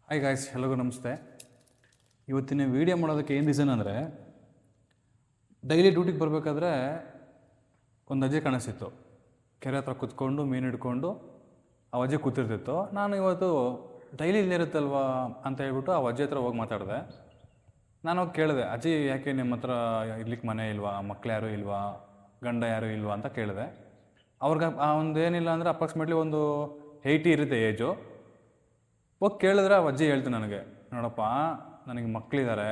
Hi guys, ಎಲ್ಲರಿಗೂ ನಮಸ್ತೆ. ಇವತ್ತಿನ ವೀಡಿಯೋ ಮಾಡೋದಕ್ಕೆ ಏನು ರೀಸನ್ ಅಂದರೆ, ಡೈಲಿ ಡ್ಯೂಟಿಗೆ ಬರಬೇಕಾದ್ರೆ ಒಂದು ಅಜ್ಜಿ ಕಾಣಿಸ್ತಿತ್ತು. ಕೆರೆ ಹತ್ರ ಕೂತ್ಕೊಂಡು ಮೀನು ಹಿಡ್ಕೊಂಡು ಆ ಅಜ್ಜಿ ಕೂತಿರ್ತಿತ್ತು. ನಾನು ಇವತ್ತು ಡೈಲಿ ಇಲ್ಲಿರುತ್ತಲ್ವ ಅಂತ ಹೇಳ್ಬಿಟ್ಟು ಆ ಅಜ್ಜಿ ಹತ್ರ ಹೋಗಿ ಮಾತಾಡಿದೆ. ನಾನು ಹೋಗಿ ಕೇಳಿದೆ, ಅಜ್ಜಿ ಯಾಕೆ ನಿಮ್ಮ ಹತ್ರ ಇರ್ಲಿಕ್ಕೆ ಮನೆ ಇಲ್ವಾ, ಮಕ್ಳು ಯಾರೂ ಇಲ್ವಾ, ಗಂಡ ಯಾರೂ ಇಲ್ವಾ ಅಂತ ಕೇಳಿದೆ. ಅವ್ರಿಗೆ ಒಂದು ಏನಿಲ್ಲ ಅಂದರೆ ಅಪ್ರಾಕ್ಸಿಮೇಟ್ಲಿ ಒಂದು 80 ಇರುತ್ತೆ ಏಜು. ಹೋಗಿ ಕೇಳಿದ್ರೆ ಆ ಅಜ್ಜಿ ಹೇಳ್ತು ನನಗೆ, ನೋಡಪ್ಪ ನನಗೆ ಮಕ್ಕಳಿದ್ದಾರೆ,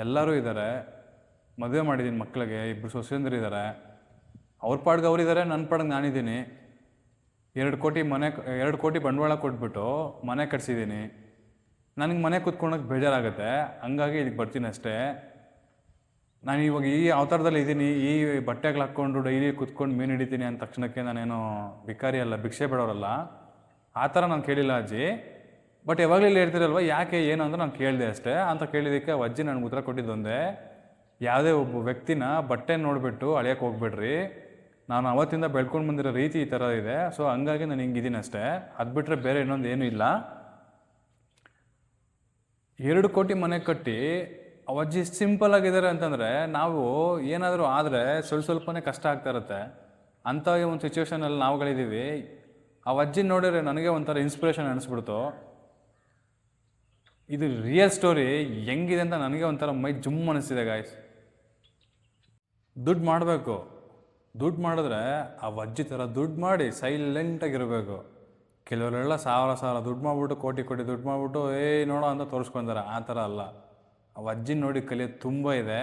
ಎಲ್ಲರೂ ಇದ್ದಾರೆ, ಮದುವೆ ಮಾಡಿದ್ದೀನಿ, ಮಕ್ಕಳಿಗೆ 2 ಸೊಸೆಯಂದಿರು ಇದ್ದಾರೆ, ಅವ್ರ ಪಾಡ್ಗೆ ಅವರಿದ್ದಾರೆ, ನನ್ನ ಪಾಡ್ಗೆ ನಾನಿದ್ದೀನಿ. 2 ಕೋಟಿ ಬಂಡವಾಳ ಕೊಟ್ಬಿಟ್ಟು ಮನೆ ಕಟ್ಸಿದ್ದೀನಿ. ನನಗೆ ಮನೆ ಕೂತ್ಕೊಂಡೋಗಿ ಬೇಜಾರಾಗುತ್ತೆ, ಹಂಗಾಗಿ ಇದಕ್ಕೆ ಬರ್ತೀನಿ ಅಷ್ಟೇ. ನಾನು ಇವಾಗ ಈ ಅವತಾರದಲ್ಲಿ ಇದ್ದೀನಿ, ಈ ಬಟ್ಟೆಗಳು ಹಾಕ್ಕೊಂಡು ಡೈಲಿ ಕೂತ್ಕೊಂಡು ಮೀನು ಹಿಡಿತೀನಿ ಅಂದ ತಕ್ಷಣಕ್ಕೆ ನಾನೇನು ಭಿಕಾರಿ ಅಲ್ಲ, ಭಿಕ್ಷೆ ಬಿಡೋರಲ್ಲ, ಆ ಥರ ನಾನು ಕೇಳಿಲ್ಲ ಅಜ್ಜಿ. ಬಟ್ ಯಾವಾಗಲೂ ಇಲ್ಲಿ ಹೇಳ್ತಿರಲ್ವ, ಯಾಕೆ ಏನು ಅಂತ ನಾನು ಕೇಳಿದೆ ಅಷ್ಟೇ. ಅಂತ ಕೇಳಿದ್ದಕ್ಕೆ ಅಜ್ಜಿ ನನಗೆ ಉತ್ತರ ಕೊಟ್ಟಿದ್ದೊಂದೇ, ಯಾವುದೇ ಒಬ್ಬ ವ್ಯಕ್ತಿನ ಬಟ್ಟೆ ನೋಡಿಬಿಟ್ಟು ಅಳಿಯೋಕ್ಕೆ ಹೋಗ್ಬೇಡ್ರಿ, ನಾನು ಅವತ್ತಿಂದ ಬೆಳ್ಕೊಂಡು ಬಂದಿರೋ ರೀತಿ ಈ ಥರ ಇದೆ, ಸೊ ಹಂಗಾಗಿ ನಾನು ಹಿಂಗಿದ್ದೀನಿ ಅಷ್ಟೇ, ಅದು ಬಿಟ್ಟರೆ ಬೇರೆ ಇನ್ನೊಂದು ಏನೂ ಇಲ್ಲ. 2 ಕೋಟಿ ಮನೆ ಕಟ್ಟಿ ಅವಜ್ಜಿ ಸಿಂಪಲ್ ಆಗಿದ್ದಾರೆ ಅಂತಂದರೆ, ನಾವು ಏನಾದರೂ ಆದರೆ ಸ್ವಲ್ಪನೇ ಕಷ್ಟ ಆಗ್ತಾ ಇರುತ್ತೆ. ಅಂಥ ಒಂದು ಸಿಚುವೇಷನಲ್ಲಿ ನಾವುಗಳಿದ್ದೀವಿ. ಅವಜ್ಜಿ ನೋಡಿದ್ರೆ ನನಗೆ ಒಂಥರ ಇನ್ಸ್ಪಿರೇಷನ್ ಅನಿಸ್ಬಿಡ್ತು. ಇದು ರಿಯಲ್ ಸ್ಟೋರಿ, ಹೆಂಗಿದೆ ಅಂತ ನನಗೆ ಒಂಥರ ಮೈ ಜುಮ್ ಅನಿಸ್ತಿದೆ ಗಾಯ್ಸ್. ದುಡ್ಡು ಮಾಡಬೇಕು, ದುಡ್ಡು ಮಾಡಿದ್ರೆ ಆ ಅಜ್ಜಿ ಥರ ದುಡ್ಡು ಮಾಡಿ ಸೈಲೆಂಟಾಗಿರಬೇಕು. ಕೆಲವರೆಲ್ಲ ಸಾವಿರ ದುಡ್ಡು ಮಾಡಿಬಿಟ್ಟು ಕೋಟಿ ದುಡ್ಡು ಮಾಡಿಬಿಟ್ಟು ನೋಡೋ ಅಂತ ತೋರಿಸ್ಕೊಂತಾರೆ. ಆ ಥರ ಅಲ್ಲ, ಆ ಅಜ್ಜಿನ ನೋಡಿ ಕಲಿಯೋದು ತುಂಬ ಇದೆ.